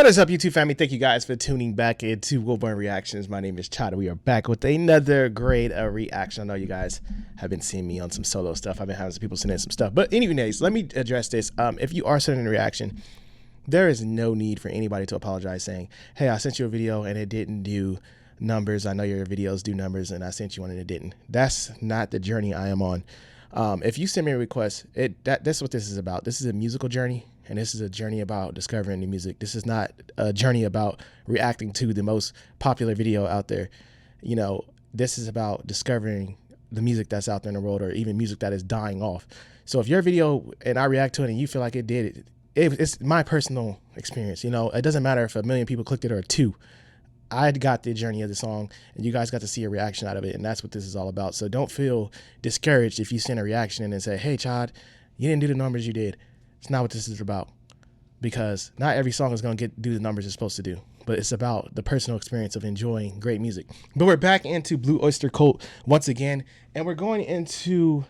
What is up, YouTube family? Thank you guys for tuning back into Wilburn Reactions. My name is Chod. We are back with another great reaction. I know you guys have been seeing me on some solo stuff. I've been having some people send in some stuff. But anyways, let me address this. If you are sending a reaction, there is no need for anybody to apologize saying, hey, I sent you a video and it didn't do numbers. I know your videos do numbers and I sent you one and it didn't. That's not the journey I am on. If you send me a request, that's what this is about. This is a musical journey. And this is a journey about discovering new music. This is not a journey about reacting to the most popular video out there. You know, this is about discovering the music that's out there in the world, or even music that is dying off. So if your video and I react to it and you feel like it did, it's my personal experience. You know, it doesn't matter if 1 million people clicked it or 2. I got the journey of the song and you guys got to see a reaction out of it. And that's what this is all about. So don't feel discouraged if you send a reaction and say, hey, Chod, you didn't do the numbers you did. It's not what this is about, because not every song is going to do the numbers it's supposed to do, but it's about the personal experience of enjoying great music. But we're back into Blue Oyster Cult once again, and we're going into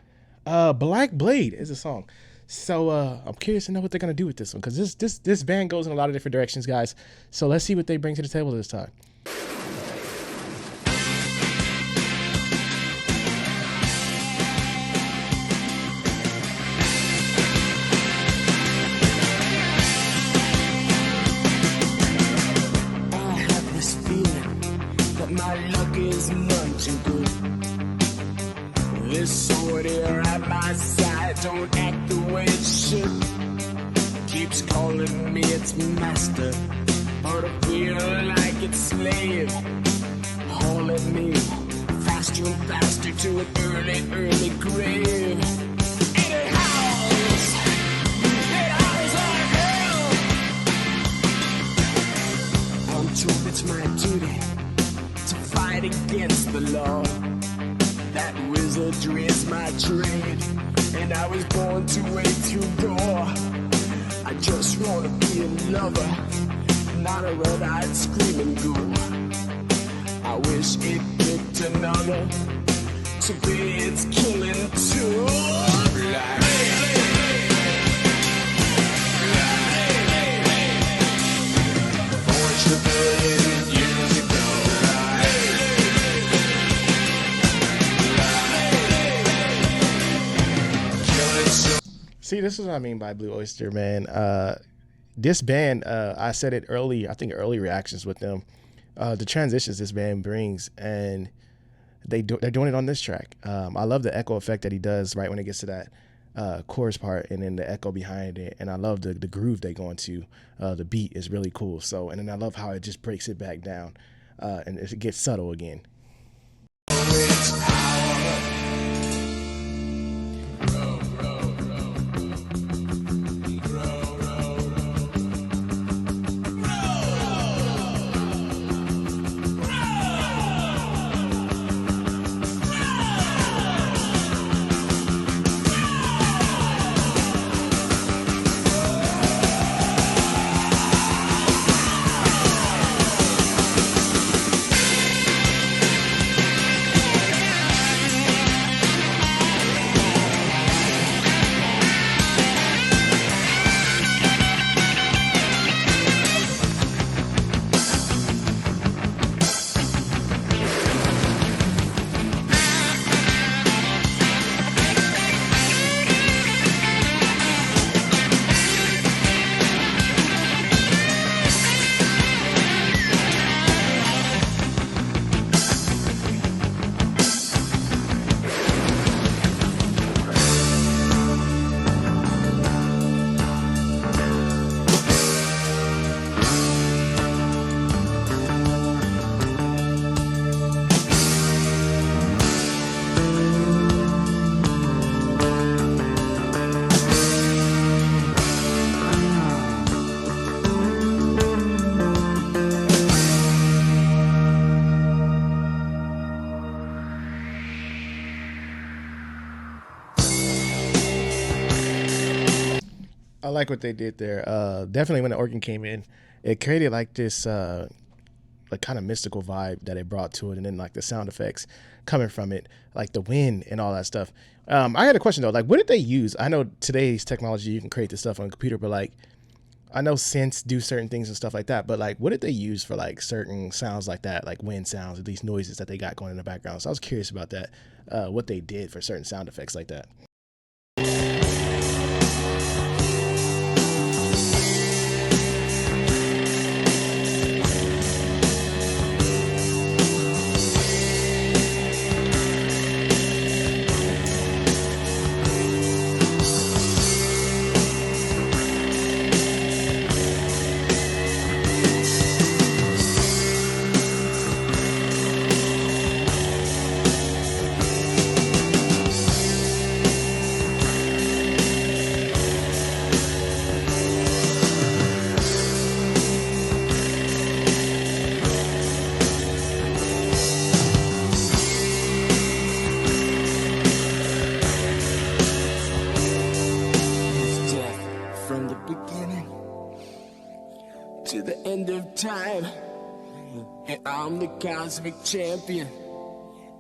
Black Blade is a song. So I'm curious to know what they're going to do with this one, because this band goes in a lot of different directions, guys. So let's see what they bring to the table this time. My luck is none too good. This sword here at my side don't act the way it should. Keeps calling me its master, but I feel like its slave, hauling me faster and faster to an early grave. It howls like hell. I'm told it's my duty to fight against the law. That wizardry is my trade, and I was born to wade through door. I just wanna be a lover, not a red-eyed screaming ghoul. I wish it picked another to be its killing tool. See, this is what I mean by Blue Oyster, man. This band, I said it early, I think early reactions with them, the transitions this band brings, and they're doing it on this track. I love the echo effect that he does right when it gets to that chorus part, and then the echo behind it, and I love the groove they go into. The beat is really cool. So, and then I love how it just breaks it back down, and it gets subtle again. I like what they did there. Definitely when the organ came in, it created like this like kind of mystical vibe that it brought to it, and then like the sound effects coming from it, like the wind and all that stuff. I had a question though, like what did they use? I know today's technology you can create this stuff on a computer, but like I know synths do certain things and stuff like that, but like, what did they use for like certain sounds like that, like wind sounds, at least noises that they got going in the background? So I was curious about that, what they did for certain sound effects like that. To the end of time, and I'm the cosmic champion,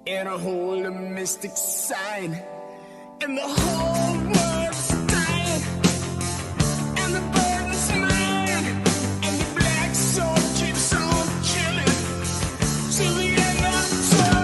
and I hold a mystic sign, and the whole world's dying, and the burden's mine, and the black soul keeps on killing till the end of time.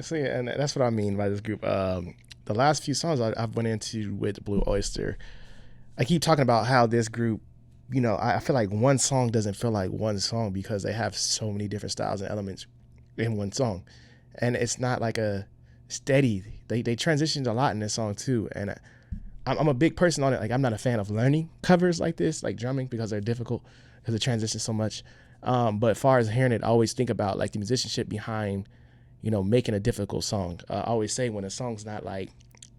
So yeah, and that's what I mean by this group. The last few songs I've went into with Blue Oyster, I keep talking about how this group, you know, I feel like one song doesn't feel like one song because they have so many different styles and elements in one song, and it's not like a steady. They transitioned a lot in this song too, and I'm a big person on it. Like, I'm not a fan of learning covers like this, like drumming, because they're difficult because it transitions so much. But as far as hearing it, I always think about like the musicianship behind, you know, making a difficult song. I always say when a song's not like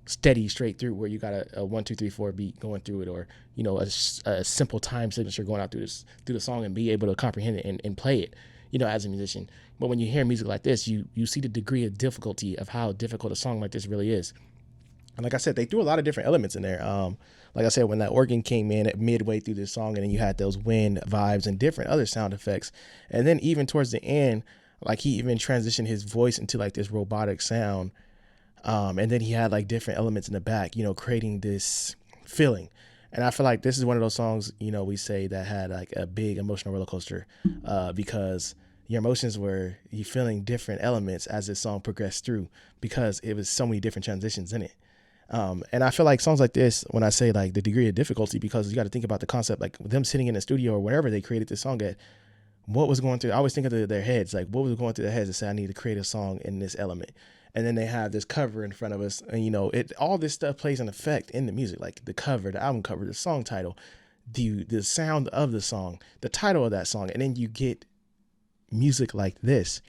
steady straight through, where you got a 1 2 3 4 beat going through it, or, you know, a simple time signature going out through the song, and be able to comprehend it and play it, you know, as a musician. But when you hear music like this, you see the degree of difficulty of how difficult a song like this really is. And like I said, they threw a lot of different elements in there. Like I said, when that organ came in at midway through this song, and then you had those wind vibes and different other sound effects, and then even towards the end, like, he even transitioned his voice into like this robotic sound. And then he had like different elements in the back, you know, creating this feeling. And I feel like this is one of those songs, you know, we say that had like a big emotional roller coaster, because your emotions were, you feeling different elements as this song progressed through, because it was so many different transitions in it. And I feel like songs like this, when I say like the degree of difficulty, because you got to think about the concept, like them sitting in the studio or wherever they created this song at, what was going through, I always think of their heads, like what was going through their heads to say, I need to create a song in this element. and then they have this cover in front of us, and you know, all this stuff plays an effect in the music, like the cover, the album cover, the song title, the sound of the song, the title of that song, and then you get music like this,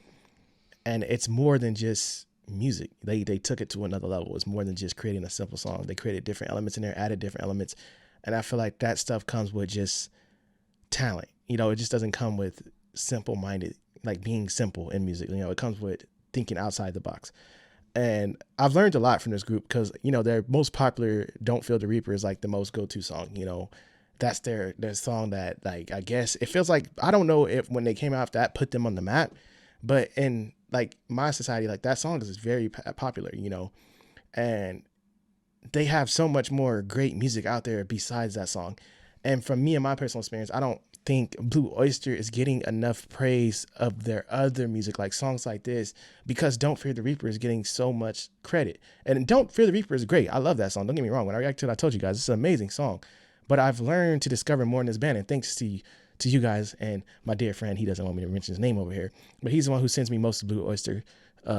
and it's more than just music. They took it to another level. It's more than just creating a simple song. They created different elements in there, added different elements, and I feel like that stuff comes with just talent. You know, it just doesn't come with simple-minded, like being simple in music. You know, it comes with thinking outside the box. And I've learned a lot from this group because, you know, their most popular Don't Feel the Reaper is like the most go-to song. You know, that's their song that, like, I guess it feels like, I don't know if when they came out that put them on the map, but in like my society, like that song is very popular, you know, and they have so much more great music out there besides that song. And from me and my personal experience, I don't think Blue Oyster is getting enough praise of their other music, like songs like this, because Don't Fear the Reaper is getting so much credit. And Don't Fear the Reaper is great. I love that song. Don't get me wrong. When I reacted to it, I told you guys, it's an amazing song. But I've learned to discover more in this band, and thanks to you guys and my dear friend, he doesn't want me to mention his name over here, but he's the one who sends me most of Blue Oyster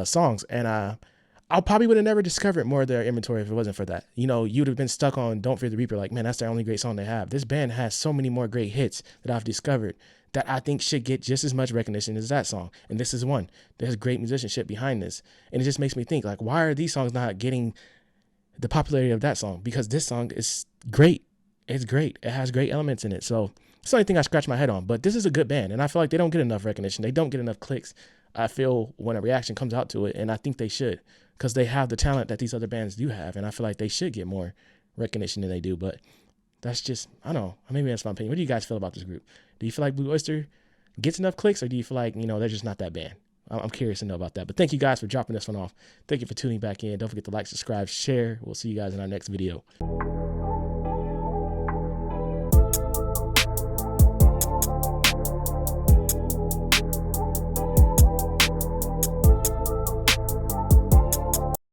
songs. And I probably would have never discovered more of their inventory if it wasn't for that. You know, you'd have been stuck on Don't Fear the Reaper, like, man, that's their only great song they have. This band has so many more great hits that I've discovered that I think should get just as much recognition as that song. And this is one. There's great musicianship behind this. And it just makes me think, like, why are these songs not getting the popularity of that song? Because this song is great. It's great. It has great elements in it. So it's the only thing I scratch my head on. But this is a good band, and I feel like they don't get enough recognition. They don't get enough clicks, I feel, when a reaction comes out to it, and I think they should, because they have the talent that these other bands do have, and I feel like they should get more recognition than they do. But that's just, I don't know, maybe that's my opinion. What do you guys feel about this group? Do you feel like Blue Oyster gets enough clicks, or do you feel like, you know, they're just not that band? I'm curious to know about that. But thank you guys for dropping this one off. Thank you for tuning back in. Don't forget to like, subscribe, share. We'll see you guys in our next video.